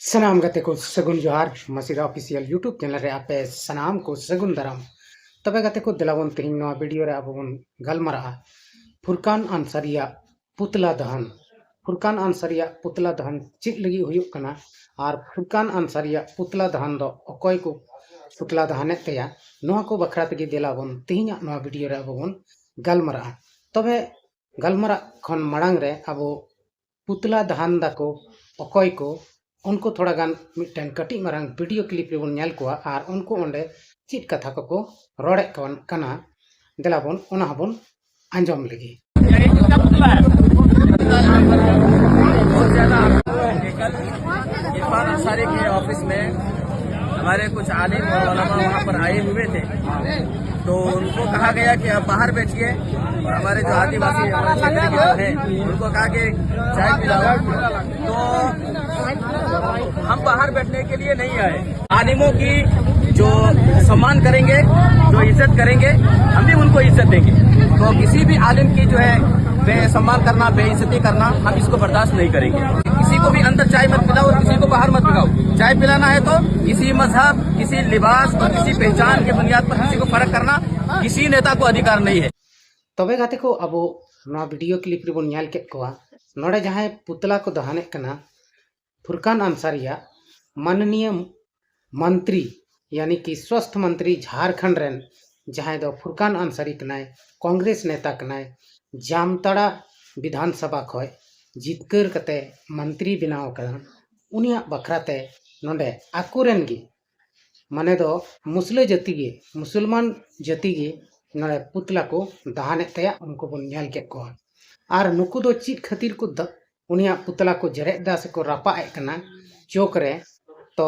सनाम गते को सगुन जोहार मसीदा ऑफिशियल यूट्यूब चैनल रे आपे सनाम को सगुन दाराम तबे गते को दिलावन तेहिन नवा वीडियो रे आबोन गलमरा फुरकान आंसरिया पुतला दहन फुरकान आंसरिया पुतला दहन चित लगी हुयुक कना और फुरकान आंसरिया पुतला दहन दो अकोय को पुतला दहने तेया नवा को बखरा तगी दिलावन तेहिन नवा वीडियो रे आबोन गलमरा तबे गलमरा खन मड़ांग रे आबो पुतला दहन दाको अकोय को उनको थोड़ा गान मिटन कटी मारंग वीडियो क्लिप रे बन को और उनको ओंडे चित कथा को रोड़े कना देलाबन ओना हबन आंजम लगी इरफान अंसारी के ऑफिस में हमारे कुछ आलिम और उलमा वहाँ पर आए हुए थे, तो उनको कहा गया कि आप बाहर बैठिए और हमारे जो आदिवासी हमारे क्षेत्र के जो हैं उनको कहा कि चाय पिलाओ। तो हम बाहर बैठने के लिए नहीं आए। आलिमों की जो सम्मान करेंगे, जो इज्जत करेंगे, हम भी उनको इज्जत देंगे। तो किसी भी आलिम की जो है बेसम्मान करना, बेइज्जती करना, हम इसको बर्दाश्त नहीं करेंगे। किसी को भी अंदर चाय मत पिलाओ और किसी को बाहर मत पिलाओ। चाय पिलाना है तो किसी मजहब, किसी लिबास और किसी पहचान के बुनियाद पर किसी को फर्क करना किसी नेता को अधिकार नहीं है। तबे गाते को अब वीडियो क्लिप रे बन न्याल केत कोआ नोडे जहां पुतला को दहने कना फुरकान अंसारिया माननीय मंत्री यानी कि स्वास्थ्य मंत्री झारखंड रेन जहां दो फुरकान अंसारी कनाय कांग्रेस नेता कनाय जामताड़ा विधानसभा खय जितकर कते मंत्री बनाव कना उनिया बखराते नोडे आकुरेन गी माने दो मुस्लिम जाति गे मुसलमान जाति गे नोडे पुतला को दहने तया उनको बन न्याल के को और नुकु दो चित खातिर को उनिया पुतला को जरेदा से को रापा कना चौक रे तो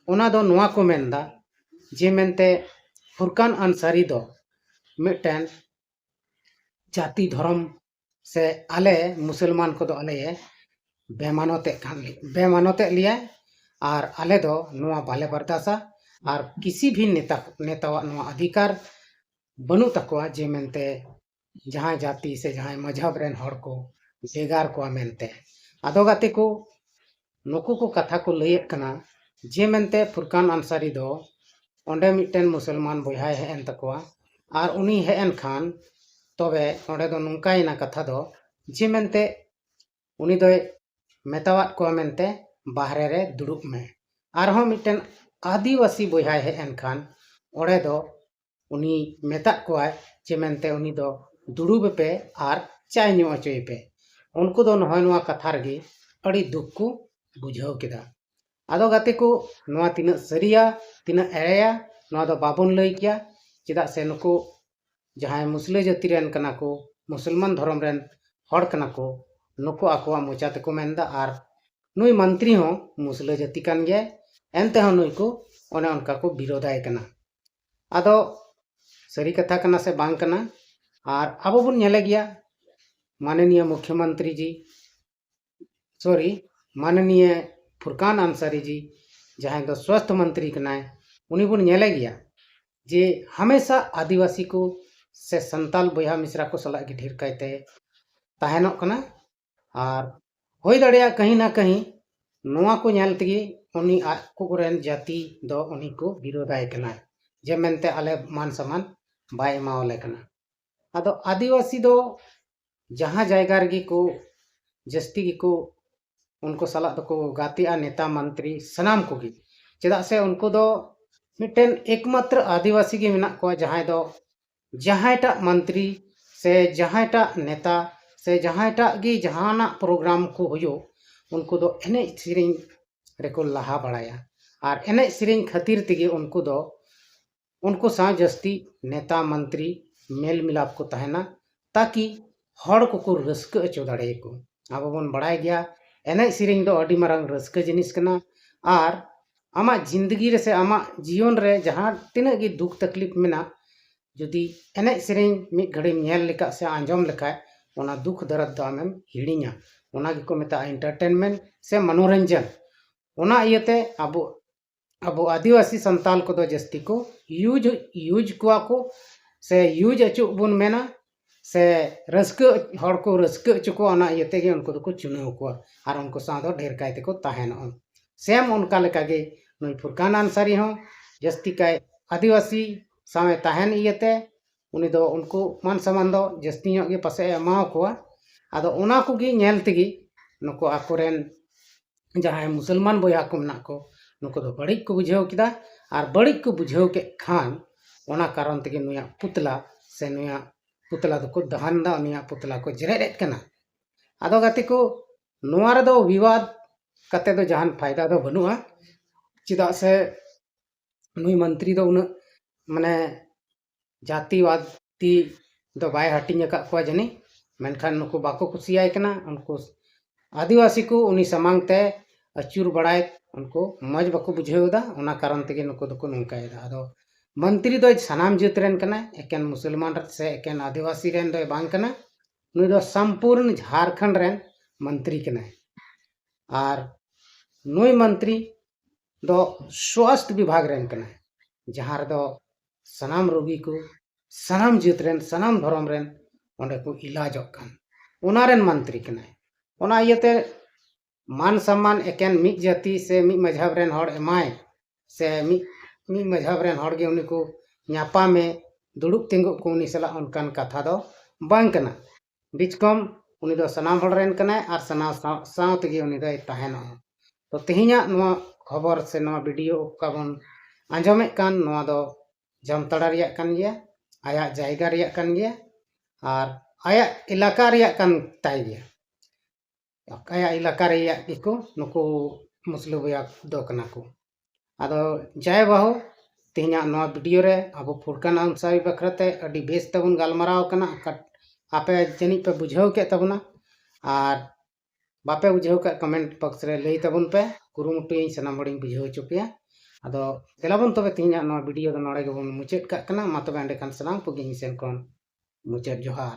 उना दो नुआ को मेनदा जे मेनते फुरकान अंसारी दो मिटन जाति धर्म से आले मुसलमान को दो आले बेमानते लिया और आले दो नुआ बाले बर्दासा और किसी भी नेतावा नुआ अधिकार बनु तकवा जे मेनते जहां जाति से जहां मजहब रेन हर को बेगार को मेनते आदो गाते को नुकु को कथा को लैयेत कना जे मेनते फुरकान अंसारी दो ओंडे मिटन मुसलमान बोया हेन तकवा और उनी हेन खान तबे ओंडे दो नुंकायना कथा दो जे मेनते उनी दो मेतावात को मेनते बाहरे रे दुड़ुब में आरहों मिटन आदिवासी बोया हेन खान ओंडे दो उनी मेता को जे मेनते उनी दो दुड़ुब पे और चाय न्यू अचोय पे उनको दो नहय नुआ कथा रगे अड़ी दुख को बुझाव केदा आदो गाते को नुआ तिना सरिया तिना एरेया नुआ दो बाबन लई किया चेदा से नुको जहां मुस्लिम जाति रेन कना को मुसलमान धर्म रेन हड़ कना को नुको आकोआ मोचा तेको मेनदा और नुई मंत्री हो मुस्लिम जाति कान गया एनते हो नुई को ओने उनका को विरोधाय कना आदो सरी कथा कना से बांग कना और अब बन नेले गया माननीय मुख्यमंत्री जी माननीय फुरकान अंसारी जी जहां दो स्वास्थ्य मंत्री कनाय उनी बन नेले गया जे हमेशा आदिवासी को से संताल बोया मिश्रा को सलाह के ढेर कायते ताहेनो कना और होई दड़िया कहीं ना कहीं नुआ को नेल तगी उनी को रेन जाति दो उनी को विरोधाय कना जे मेनते आले मान सम्मान बाय एमावले कना आदो आदिवासी दो जहां जायगा रगी को जस्ती गी को उनको सलाह दो गाती नेता मंत्री सनाम को गी चेदा से उनको दो मिटन एकमात्र आदिवासी गे मेना को जहांटा मंत्री से जहांटा नेता से जहांटा गी जहाना प्रोग्राम को हुयो उनको दो एने सिरिंग रेको लहा बड़ाया और एने सिरिंग खातिर तिगे उनको सा जस्ती नेता मंत्री मेल मिलाप को तहना ताकि हड़ को रस्क अचो दाड़े को अब बन बड़ाय गया एने सिरिंग दो अडी मारंग रस्क जिनिस कना और आमा जिंदगी रे से आमा जीवन रे जहां तिना गी दुख तकलीफ मेना जुदी एने सिरिंग मी घड़ी नेल लेका से आंजम लेका ओना दुख दर्द दो आमेम हिड़िया ओना गी को मेता एंटरटेनमेंट से मनोरंजन ओना इयते अब आदिवासी संताल को दो जस्ती को यूज को से यूज अचु बन मेना से रस्क हड़ को रस्क अचु को ओना इयते गे उनको दो को चुनाव को और उनको साथ ढेर कायते को ताहेन सेम उनका लेका गे नुई फुरकान आंसारी हो जस्ती काय आदिवासी सामे ताहन इयते उनी दो उनको मान सम्मान दो जस्ती ᱧᱚᱜ गे पासे एमाव कोआ आदो उना को गे नेल तेगी नुको आकोरेन जहां मुसलमान बोया को मना को नुको दो बड़ी को बुझाव किदा और बड़ी को बुझाव के खान ओना कारण तेगे नुया पुतला से नुया पुतला दो को दहन दा नुया पुतला को जरेरेट कना आदो गाते को नुआ रे दो विवाद कते दो जहान फायदा दो बनुआ चिदा से नुई मंत्री दो उन माने जातिवादी दो बाय हटिंग का को जनी मेनखान नुको बाको कुसियाय कना उनको आदिवासी को उनी समांगते अचूर बड़ाय उनको मज बाको बुझेवदा ओना कारण तेगे नुको दो को नुकायदा आदो मंत्री दो सनाम जित रेन कना एकेन मुसलमान से एकेन आदिवासी रेन दो बांग कना नुई दो संपूर्ण झारखंड रेन मंत्री कना और नुई मंत्री दो स्वास्थ्य विभाग रेन कना जहां रे दो सनाम रोगी को सनाम जित रेन सनाम धर्म रेन ओंडे को इलाजक कान ओना रेन मंत्री कना ओना इयते मान सम्मान एकेन मिक जाति से मिक मजहब रेन हड़ एमाय से मिक मजहब रेन हड़ गे उनी को न्यापा में दुड़ुब तिंगु को उनी सला उनकान कथा दो बांग कना बीच कम उनी दो सनाम हड़ रेन कना और सना साव तेगे उनी दो ताहेना तो तेहिया नवा खबर से नवा वीडियो का बन आंजमे कान नवा दो जामताड़ा रिया कान गया आया जायगा रिया कान गया और आया इलाका रिया कान ताई गया आया इलाका रिया को नुको मुस्लिम बया दो कना को आदो जय बाहु तेहिया नवा वीडियो रे अब फुरकान आंसारी बखरते अडी बेस तबन गालमाराव कना आपे जनी पे बुझाव के तबना और बापे बुझाव के कमेंट बॉक्स रे लई तबन पे कुरुमुटु सनाम बड़ी बुझाव चुपिया आदो देलाबन तबे तेहिया नवा वीडियो दो नोडे गेबन मुचेद का कना मा तबे अंडे खान सनाम पुगी सेन कोन मुचेद जोहार।